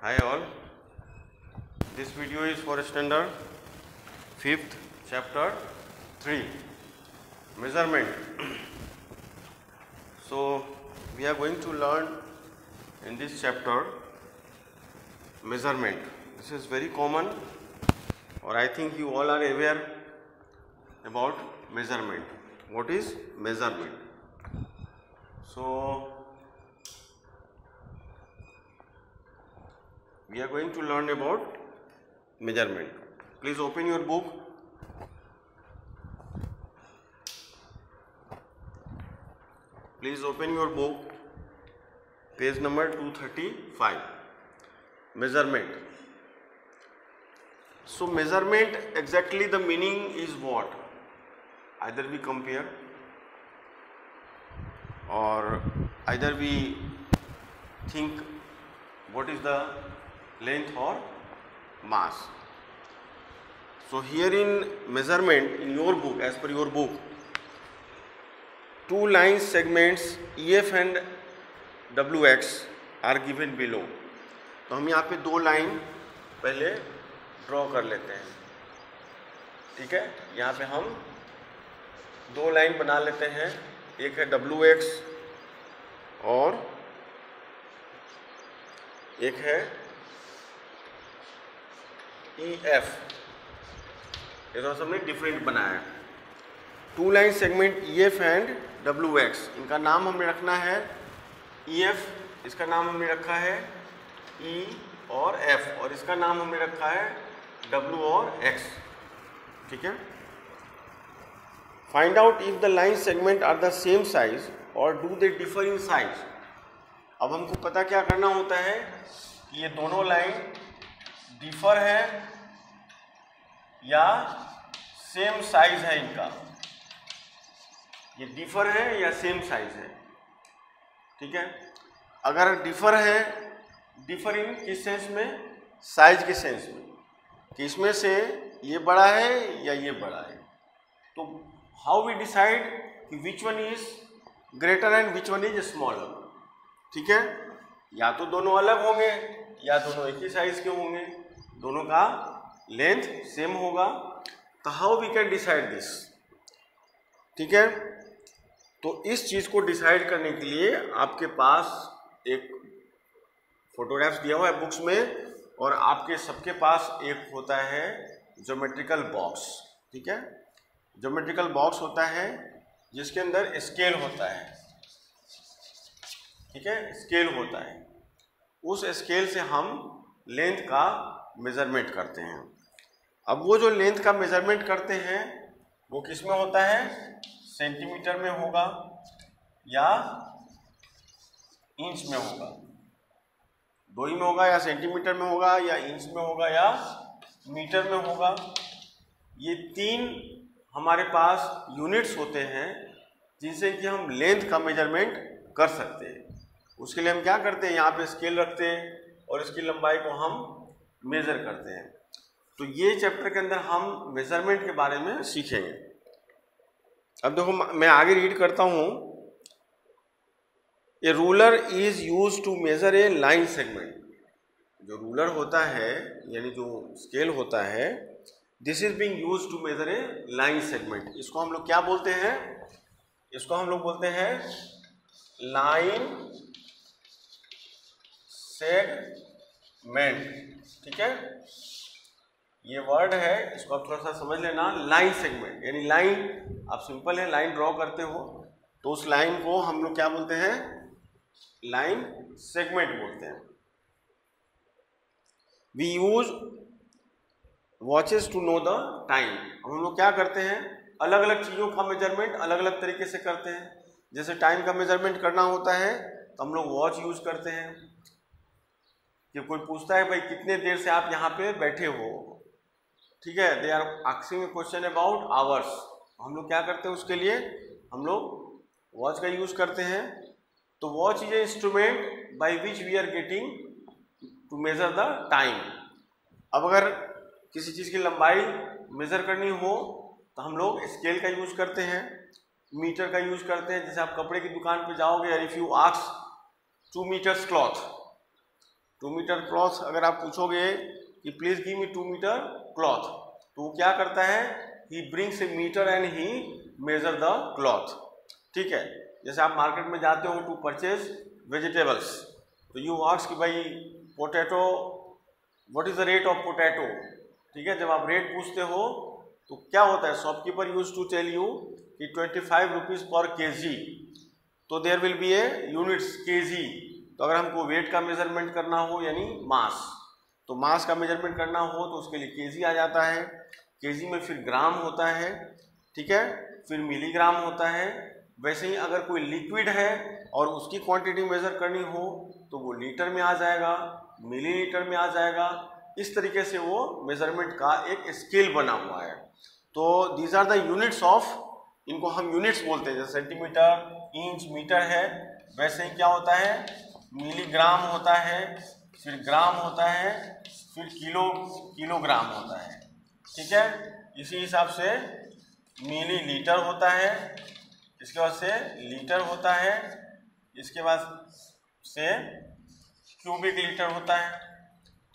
Hi all, this video is for standard 5th chapter 3 measurement. So we are going to learn in this chapter measurement. This is very common, or I think you all are aware about measurement. What is measurement? So we are going to learn about measurement. Please open your book. Please open your book, page number 235. Measurement. So measurement, exactly the meaning is what? Either we compare, or either we think what is the length or mass. So here in measurement, in your book, as per your book, two line segments EF and WX are given below. तो हम यहाँ पे दो line पहले draw कर लेते हैं. ठीक है, यहाँ पे हम दो लाइन बना लेते हैं. एक है WX और एक है EF. ये थोड़ा सा हमने डिफरेंट बनाया है. Two line segment EF and WX, इनका नाम हमने रखना है EF, इसका नाम हमने रखा है E और F, और इसका नाम हमने रखा है W और X. ठीक है. Find out if the line segment are the same size और do they differ in size. अब हमको पता क्या करना होता है कि ये दोनों लाइन डिफर है या सेम साइज है इनका. ये डिफर है या सेम साइज है. ठीक है. अगर डिफर है, डिफर इन किस सेंस में? साइज के सेंस में, कि इसमें से ये बड़ा है या ये बड़ा है. तो हाउ वी डिसाइड कि which one is greater and which one is smaller. ठीक है. या तो दोनों अलग होंगे या दोनों एक ही साइज के होंगे, दोनों का लेंथ सेम होगा. तो how we can decide this. ठीक है. तो इस चीज को डिसाइड करने के लिए आपके पास एक फोटोग्राफ्स दिया हुआ है बुक्स में, और आपके सबके पास एक होता है ज्योमेट्रिकल बॉक्स. ठीक है. ज्योमेट्रिकल बॉक्स होता है जिसके अंदर स्केल होता है. ठीक है. स्केल होता है. उस स्केल से हम लेंथ का मेजरमेंट करते हैं. अब वो जो लेंथ का मेजरमेंट करते हैं वो किस में होता है? सेंटीमीटर में होगा या इंच में होगा. दो ही में होगा, या सेंटीमीटर में होगा, या इंच में होगा, या मीटर में होगा. ये तीन हमारे पास यूनिट्स होते हैं जिनसे कि हम लेंथ का मेजरमेंट कर सकते हैं. उसके लिए हम क्या करते हैं, यहाँ पे स्केल रखते हैं और इसकी लंबाई को हम मेज़र करते हैं. तो ये चैप्टर के अंदर हम मेजरमेंट के बारे में सीखेंगे. अब देखो, मैं आगे रीड करता हूँ. A ruler is use to measure a line segment. जो रूलर होता है, यानी जो स्केल होता है, this is being use to measure a line segment. इसको हम लोग क्या बोलते हैं? इसको हम लोग बोलते हैं लाइन सेगमेंट. ठीक है. ये वर्ड है, इसको आप थोड़ा सा समझ लेना. लाइन सेगमेंट यानी लाइन, आप सिंपल है लाइन ड्रॉ करते हो तो उस लाइन को हम लोग क्या बोलते हैं? लाइन सेगमेंट बोलते हैं. We use watches to know the time. हम लोग क्या करते हैं? अलग अलग चीज़ों का मेजरमेंट अलग अलग तरीके से करते हैं. जैसे टाइम का मेजरमेंट करना होता है तो हम लोग वॉच यूज करते हैं. कि कोई पूछता है भाई कितने देर से आप यहाँ पे बैठे हो. ठीक है. They are asking a question about hours. हम लोग क्या करते हैं? उसके लिए हम लोग वॉच का यूज करते हैं. तो watch is a instrument by which we are getting to measure the time. अब अगर किसी चीज़ की लंबाई मेजर करनी हो तो हम लोग स्केल का यूज करते हैं, मीटर का यूज करते हैं. जैसे आप कपड़े की दुकान पे जाओगे, if you ask 2 metres cloth, 2 metre cloth अगर आप पूछोगे कि please give me 2 metre cloth, तो वो क्या करता है, he brings a metre and he measure the cloth. ठीक है, जैसे आप मार्केट में जाते हो टू परचेज वेजिटेबल्स, तो यू आस्क कि भाई potato what is the rate of potato. ठीक है, जब आप रेट पूछते हो तो क्या होता है, shopkeeper use to tell you कि 25 रुपीज पर केजी, तो there will be a units KG. तो अगर हमको वेट का मेजरमेंट करना हो यानी मास, तो मास का मेजरमेंट करना हो तो उसके लिए केजी आ जाता है, केजी में फिर ग्राम होता है, ठीक है, फिर मिलीग्राम होता है। वैसे ही अगर कोई लिक्विड है और उसकी क्वांटिटी मेजर करनी हो तो वो लीटर में आ जाएगा, मिलीलीटर में आ जाएगा। इस तरीके से वो मेजरमेंट का एक स्केल बना हुआ है। तो these are the units of, इनको हम यूनिट्स बोलते हैं, जैसे सेंटीमीटर, इंच, मीटर है, वैसे ही क्या होता है, मिलीग्राम होता है, फिर ग्राम होता है, फिर किलोग्राम होता है। ठीक है, इसी हिसाब से मिलीलीटर होता है, इसके बाद से लीटर होता है, इसके बाद से क्यूबिक लीटर होता है।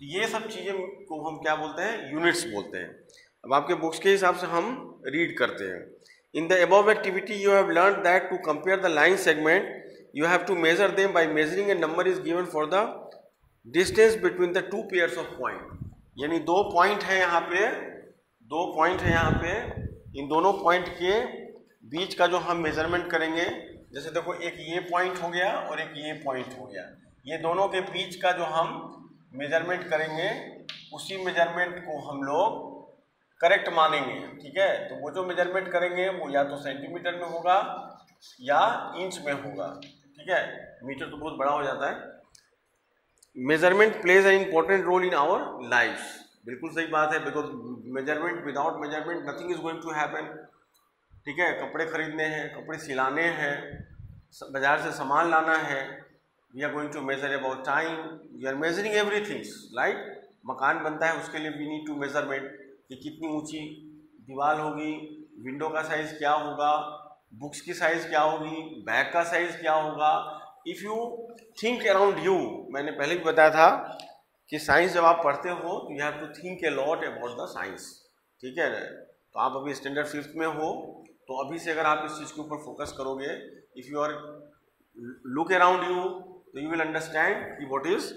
तो ये सब चीज़ें को हम क्या बोलते हैं, यूनिट्स बोलते हैं। अब आपके बुक्स के हिसाब से हम रीड करते हैं। In the above activity you have learn that to compare the line segment you have to measure them by measuring a number is given for the distance between the two pairs of point. यानी 2 point है यहाँ पे, 2 point है यहाँ पे, इन दोनों point के बीच का जो हम मेजरमेंट करेंगे, जैसे देखो एक ये पॉइंट हो गया और एक ये पॉइंट हो गया, ये दोनों के बीच का जो हम मेजरमेंट करेंगे उसी मेजरमेंट को हम लोग करेक्ट मानेंगे। ठीक है, तो वो जो मेजरमेंट करेंगे वो या तो सेंटीमीटर में होगा या इंच में होगा। ठीक है, मीटर तो बहुत बड़ा हो जाता है। Measurement plays an important role in our life. बिल्कुल सही बात है, because measurement, without measurement nothing is going to happen. ठीक है, कपड़े खरीदने हैं, कपड़े सिलाने हैं, बाजार से सामान लाना है, we are going to measure about time, we are measuring everything, right. मकान बनता है उसके लिए वी नीड टू मेजरमेंट कि कितनी ऊंची दीवार होगी, विंडो का साइज़ क्या होगा, बुक्स की साइज़ क्या होगी, बैग का साइज़ क्या होगा। If you think around you, मैंने पहले भी बताया था कि साइंस जब आप पढ़ते हो तो you have to think a lot about the science. ठीक है, तो आप अभी स्टैंडर्ड 5th में हो, तो अभी से अगर आप इस चीज़ के ऊपर फोकस करोगे, if you are look around you, तो यू विल अंडरस्टैंड कि what is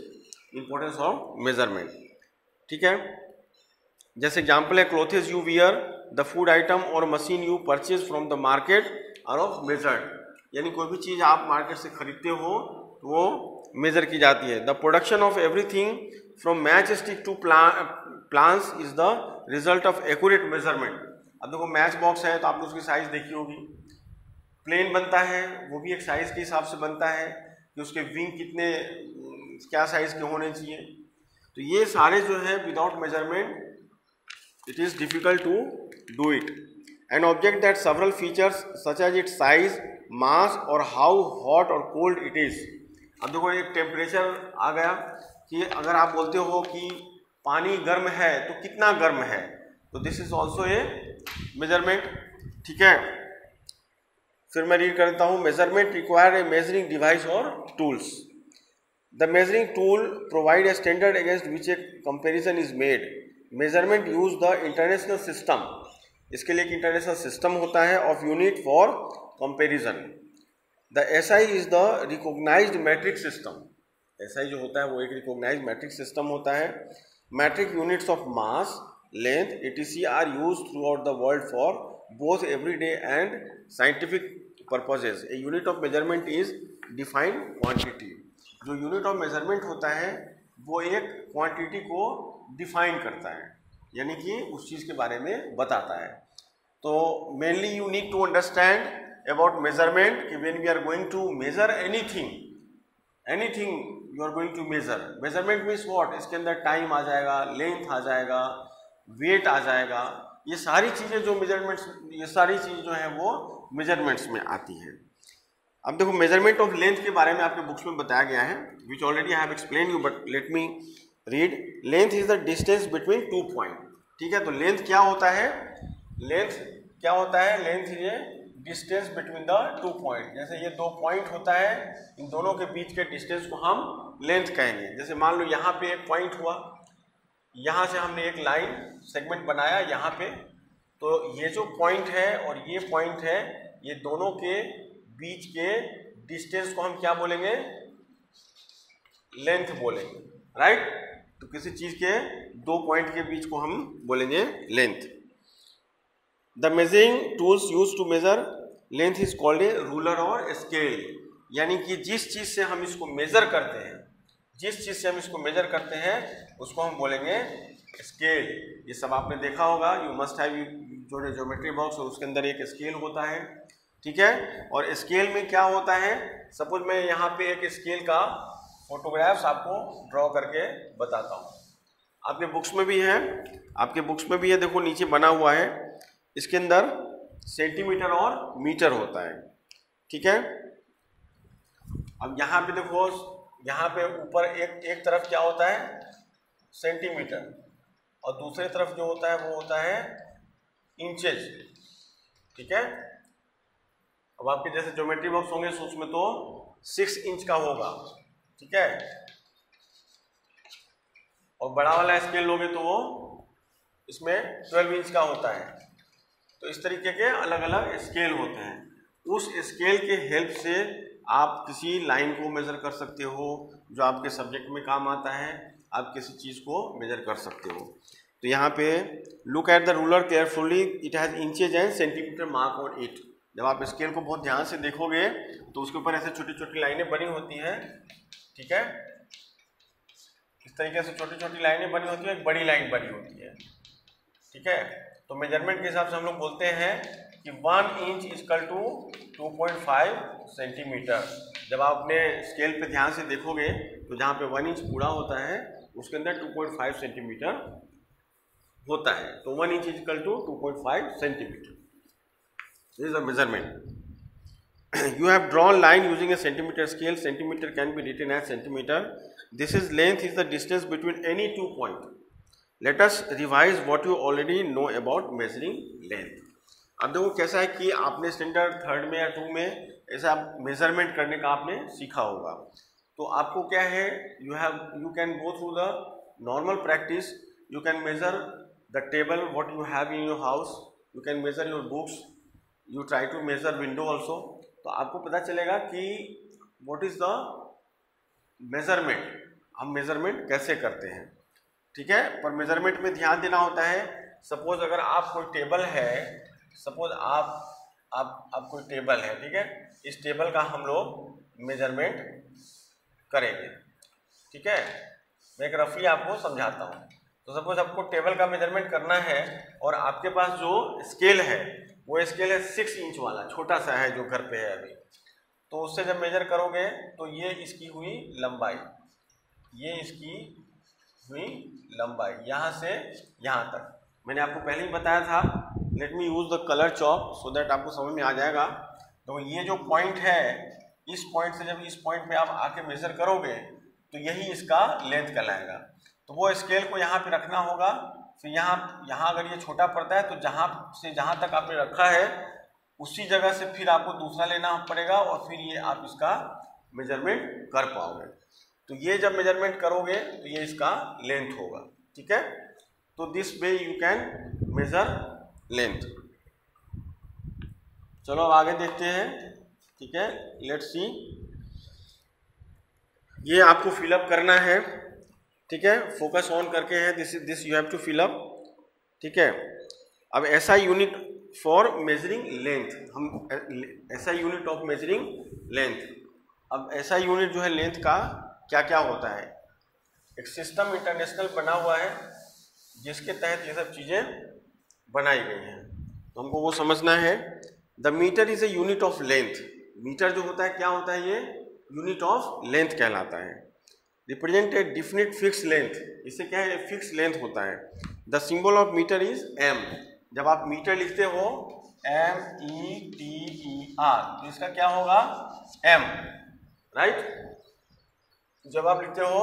importance of measurement. ठीक है, जैसे एग्जाम्पल है, clothes you wear, the food item और machine you purchase from the market are of measured. यानी कोई भी चीज़ आप मार्केट से खरीदते हो तो वो मेजर की जाती है। The production of everything from match stick to plants is the result of accurate measurement. अब देखो मैच बॉक्स है तो आपने उसकी साइज देखी होगी, प्लेन बनता है वो भी एक साइज के हिसाब से बनता है कि उसके विंग कितने क्या साइज के होने चाहिए। तो ये सारे जो है without measurement it is difficult to do it. An object that several features such as its size, mass और हाउ हॉट और कोल्ड इट इज। अब देखो एक टेम्परेचर आ गया कि अगर आप बोलते हो कि पानी गर्म है तो कितना गर्म है, तो this is also a measurement. ठीक है, फिर मैं रीड करता हूँ, measurement require a measuring device और tools. The measuring tool provide a standard against which a comparison is made. Measurement use the international system, इसके लिए एक इंटरनेशनल सिस्टम होता है of unit for comparison. The SI is the recognized metric system. SI जो होता है वो एक रिकॉग्नाइज्ड मैट्रिक सिस्टम होता है। Metric units of mass, length, etc. are used throughout the world for both everyday and scientific purposes. A unit of measurement is defined quantity. जो unit of measurement होता है वो एक क्वांटिटी को define करता है, यानी कि उस चीज़ के बारे में बताता है। तो mainly you need to understand about measurement कि when we are going to measure anything you are going to measure. Measurement means what, इसके अंदर टाइम आ जाएगा, लेंथ आ जाएगा, वेट आ जाएगा, ये सारी चीज़ें जो मेजरमेंट्स, ये सारी चीज़ जो है वो मेजरमेंट्स में आती है। अब देखो मेजरमेंट ऑफ लेंथ के बारे में आपके बुक्स में बताया गया है, विच already I have explain you, but let me read. Length is the distance between 2 point. ठीक है, तो लेंथ क्या होता है, लेंथ क्या होता है, length is a distance between the two point. जैसे ये दो पॉइंट होता है, इन दोनों के बीच के डिस्टेंस को हम लेंथ कहेंगे। जैसे मान लो यहाँ पे एक पॉइंट हुआ, यहाँ से हमने एक लाइन सेगमेंट बनाया यहाँ पे, तो ये जो पॉइंट है और ये पॉइंट है, ये दोनों के बीच के डिस्टेंस को हम क्या बोलेंगे? लेंथ बोलेंगे, राइट। तो किसी चीज के दो पॉइंट के बीच को हम बोलेंगे length. The measuring tools use to measure length is called a ruler और स्केल। यानी कि जिस चीज से हम इसको मेजर करते हैं, जिस चीज से हम इसको मेजर करते हैं उसको हम बोलेंगे स्केल। ये सब आपने देखा होगा, यू मस्ट हैव, जो ज्योमेट्री बॉक्स है उसके अंदर एक स्केल होता है, ठीक है। और स्केल में क्या होता है, सपोज मैं यहाँ पे एक स्केल का फोटोग्राफ्स आपको ड्रॉ करके बताता हूँ। आपके बुक्स में भी है, आपके बुक्स में भी है, देखो नीचे बना हुआ है, इसके अंदर सेंटीमीटर और मीटर होता है, ठीक है। अब यहाँ पे देखो, यहाँ पे ऊपर एक तरफ क्या होता है? सेंटीमीटर, और दूसरे तरफ जो होता है वो होता है इंचेज, ठीक है। अब आपके जैसे ज्योमेट्री बॉक्स होंगे तो उसमें तो 6 इंच का होगा, ठीक है। और बड़ा वाला स्केल लोगे तो वो इसमें 12 इंच का होता है। तो इस तरीके के अलग अलग स्केल होते हैं। उस स्केल के हेल्प से आप किसी लाइन को मेजर कर सकते हो, जो आपके सब्जेक्ट में काम आता है। आप किसी चीज़ को मेजर कर सकते हो। तो यहाँ पे look at the ruler carefully, it has inches and centimetre mark on it. जब आप स्केल को बहुत ध्यान से देखोगे तो उसके ऊपर ऐसे छोटी छोटी लाइनें बनी होती हैं, ठीक है। इस तरीके से छोटी छोटी लाइनें बनी होती है, एक बड़ी लाइन बनी होती है, ठीक है। तो मेजरमेंट के हिसाब से हम लोग बोलते हैं कि 1 इंच इक्वल टू 2.5 सेंटीमीटर। जब आप अपने स्केल पे ध्यान से देखोगे तो जहाँ पे 1 इंच पूरा होता है उसके अंदर 2.5 सेंटीमीटर होता है। तो 1 inch equal to 2.5 centimetre, this is the measurement. You have drawn line using a centimeter scale. Centimeter can be written as centimeter. This is length is the distance between any two points. Let us revise what you already know about measuring length. अब देखो कैसा है कि आपने standard 3rd में या 2 में ऐसा मेजरमेंट करने का आपने सीखा होगा। तो आपको क्या है, you can go through the normal practice. You can measure the table what you have in your house. You can measure your books. You try to measure window also. तो आपको पता चलेगा कि व्हाट इज द मेजरमेंट, हम measurement कैसे करते हैं, ठीक है। पर मेजरमेंट में ध्यान देना होता है। सपोज अगर आप कोई टेबल है, सपोज आप कोई टेबल है, ठीक है, इस टेबल का हम लोग मेजरमेंट करेंगे, ठीक है। मैं एक रफली आपको समझाता हूँ। तो सपोज आपको टेबल का मेजरमेंट करना है और आपके पास जो स्केल है वो स्केल है 6 इंच वाला, छोटा सा है जो घर पे है अभी। तो उससे जब मेजर करोगे तो ये इसकी हुई लंबाई, ये इसकी हुई लंबाई यहाँ से यहाँ तक। मैंने आपको पहले ही बताया था, let me use the colour chalk so that आपको समझ में आ जाएगा। तो ये जो पॉइंट है, इस पॉइंट से जब इस पॉइंट पे आप आके मेजर करोगे तो यही इसका लेंथ कहलाएगा। तो वो स्केल को यहाँ पे रखना होगा। फिर यहाँ अगर ये छोटा पड़ता है तो जहाँ से जहाँ तक आपने रखा है उसी जगह से फिर आपको दूसरा लेना पड़ेगा और फिर ये आप इसका मेजरमेंट कर पाओगे। तो ये जब मेजरमेंट करोगे तो ये इसका लेंथ होगा, ठीक है। तो this way you can measure length. चलो अब आगे देखते हैं, ठीक है। लेट्स सी, ये आपको फिलअप करना है, ठीक है। फोकस ऑन करके है, this you have to fill up, ठीक है। अब ऐसा यूनिट फॉर मेजरिंग लेंथ, हम ऐसा यूनिट ऑफ मेजरिंग लेंथ। अब ऐसा यूनिट जो है लेंथ का क्या क्या होता है, एक सिस्टम इंटरनेशनल बना हुआ है जिसके तहत ये सब चीज़ें बनाई गई हैं। तो हमको वो समझना है। The metre is a unit of length. Metre जो होता है क्या होता है, ये यूनिट ऑफ लेंथ कहलाता है। Represent a definite fix length, इससे क्या है, फिक्स लेंथ होता है। The symbol of metre is m. जब आप मीटर लिखते हो METER, तो इसका क्या होगा, एम, राइट। जब आप लिखते हो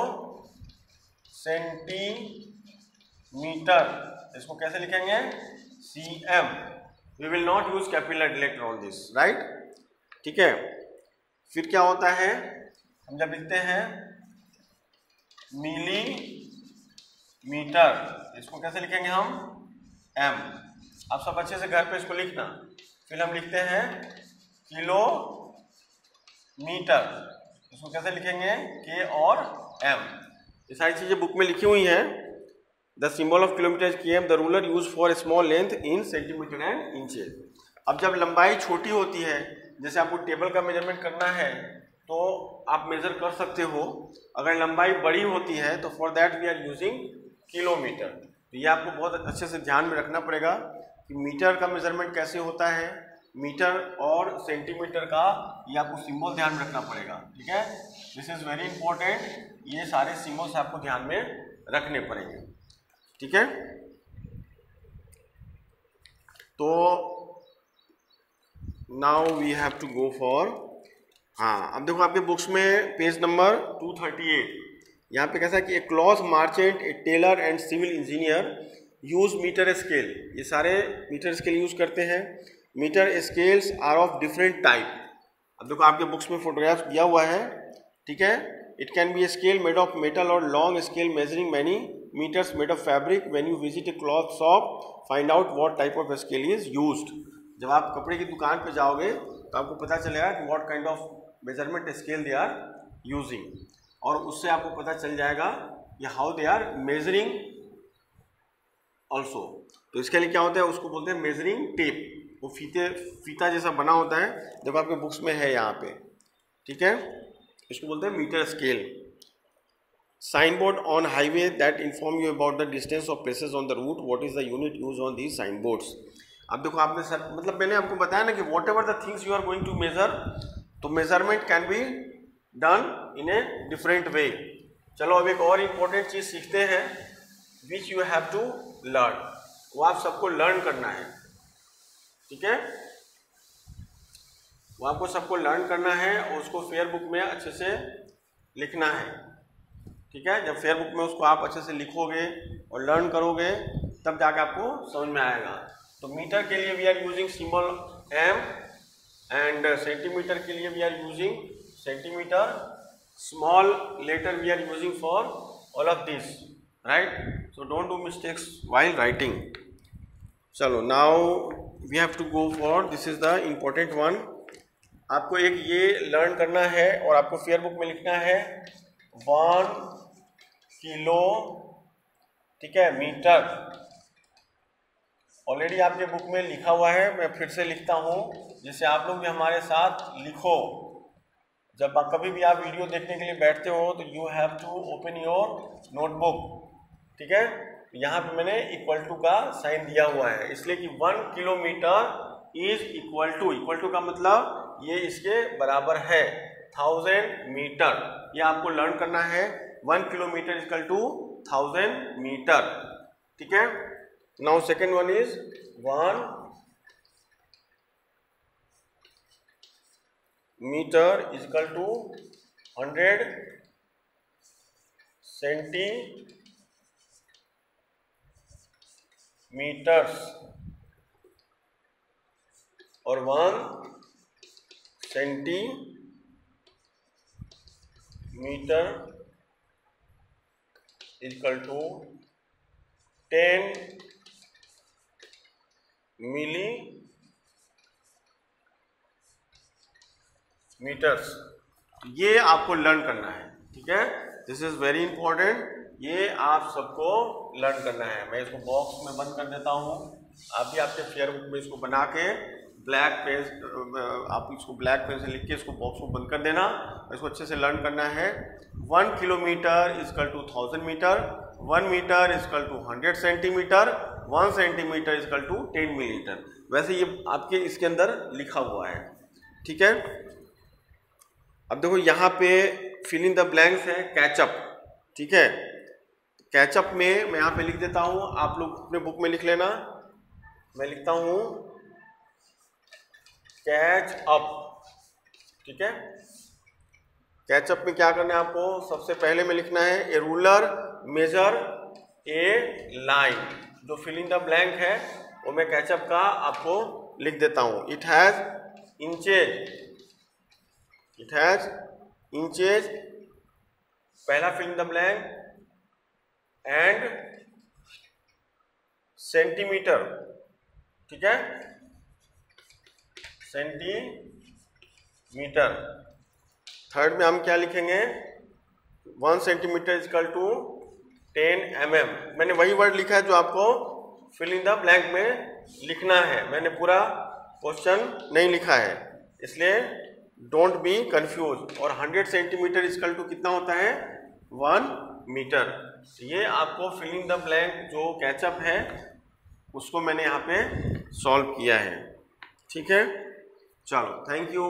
सेंटीमीटर, इसको कैसे लिखेंगे, CM, we will not use capital letter on this, right. ठीक है, फिर क्या होता है, हम जब लिखते हैं मिलीमीटर, इसको कैसे लिखेंगे हम, एम। आप सब अच्छे से घर पे इसको लिखना। फिर हम लिखते हैं किलोमीटर, इसको कैसे लिखेंगे, के और एम। ये सारी चीजें बुक में लिखी हुई हैं। The symbol of kilometre is km, the ruler use for small length in centimetre and inches. अब जब लंबाई छोटी होती है, जैसे आपको टेबल का मेजरमेंट करना है तो आप मेजर कर सकते हो। अगर लंबाई बड़ी होती है तो for that we are using kilometre. तो ये आपको बहुत अच्छे से ध्यान में रखना पड़ेगा कि मीटर का मेजरमेंट कैसे होता है, मीटर और सेंटीमीटर का, ये आपको सिंबल ध्यान में रखना पड़ेगा। ठीक है, दिस इज वेरी इंपॉर्टेंट। ये सारे सिंबल्स आपको ध्यान में रखने पड़ेंगे। ठीक है, तो now we have to go for, हाँ अब देखो आपके बुक्स में पेज नंबर 238, यहाँ पे कैसा कि a cloth merchant, a tailor and civil engineer use metre scale. ये सारे मीटर स्केल यूज करते हैं। Metre scales are of different type. अब देखो आपके बुक्स में फोटोग्राफ दिया हुआ है। ठीक है, it can be a scale made of metal और long scale measuring many metres made of fabric. When you visit a cloth shop find out what type of scale is used. जब आप कपड़े की दुकान पे जाओगे तो आपको पता चलेगा कि what kind of measurement scale they are using, और उससे आपको पता चल जाएगा कि how they are measuring also. तो इसके लिए क्या होता है, उसको बोलते हैं मेजरिंग टेप। वो फीता जैसा बना होता है, देखो आपके बुक्स में है यहाँ पे। ठीक है, इसको बोलते हैं metre scale. Sign board on highway that inform you about the distance of places on the route, what is the unit use on these sign boards. अब देखो आपने सर, मतलब मैंने आपको बताया ना कि whatever the things you are going to measure, तो measurement can be done in a different way. चलो अब एक और इम्पोर्टेंट चीज सीखते हैं, which you have to learn. वो आप सबको लर्न करना है। ठीक है, वो आपको सबको लर्न करना है और उसको फेयर बुक में अच्छे से लिखना है। ठीक है, जब फेयर बुक में उसको आप अच्छे से लिखोगे और लर्न करोगे तब जाके आपको समझ में आएगा। तो मीटर के लिए we are using symbol m, and centimetre के लिए we are using centimetre. Small letter we are using for all of this, right. So don't do mistakes while writing. चलो now we have to go for, this is the important one. आपको एक ये learn करना है और आपको fair book में लिखना है 1 किलो, ठीक है, मीटर। ऑलरेडी आपके बुक में लिखा हुआ है, मैं फिर से लिखता हूँ जिससे आप लोग भी हमारे साथ लिखो। जब आप कभी भी आप वीडियो देखने के लिए बैठते हो तो you have to open your notebook. ठीक है, यहाँ पे मैंने इक्वल टू का साइन दिया हुआ है, इसलिए कि 1 किलोमीटर इज इक्वल टू का मतलब ये इसके बराबर है 1000 मीटर। ये आपको लर्न करना है, 1 किलोमीटर इक्वल टू 1000 मीटर। ठीक है, now second one is 1 metre is equal to 100 centimetres और 1 centimetre is equal to 10 millimetres. ये आपको लर्न करना है। ठीक है, दिस इज वेरी इंपॉर्टेंट, ये आप सबको लर्न करना है। मैं इसको बॉक्स में बंद कर देता हूँ, आप भी आपके फेयर बुक में इसको बना के ब्लैक पेन, आप इसको ब्लैक पेन से लिख के इसको बॉक्स को बंद कर देना। इसको अच्छे से लर्न करना है। 1 kilometre is equal to 1000 metre, 1 metre is equal to 100 centimetre, 1 centimetre is equal to 10 millimetre. वैसे ये आपके इसके अंदर लिखा हुआ है। ठीक है, अब देखो यहाँ पे फिल इन द ब्लैंक्स है कैचअप। ठीक है, कैचअप में मैं यहाँ पे लिख देता हूँ, आप लोग अपने बुक में लिख लेना। मैं लिखता हूँ कैच अप। ठीक है, कैचअप में क्या करना है आपको, सबसे पहले में लिखना है a ruler measure a line. जो फिल इन द ब्लैंक है वो मैं कैचअप का आपको लिख देता हूँ। इट हैज इंचेज, पहला fill in the blank, and centimetre, ठीक है, सेंटीमीटर। थर्ड में हम क्या लिखेंगे, 1 सेंटीमीटर इक्वल टू 10 mm। मैंने वही वर्ड लिखा है जो आपको फिल इन द ब्लैंक में लिखना है, मैंने पूरा क्वेश्चन नहीं लिखा है, इसलिए डोंट बी कंफ्यूज। और 100 सेंटीमीटर इक्वल टू कितना होता है, 1 मीटर। ये आपको फिल इन द ब्लैंक जो कैचअप है उसको मैंने यहाँ पे सॉल्व किया है, ठीक है। चलो, थैंक यू।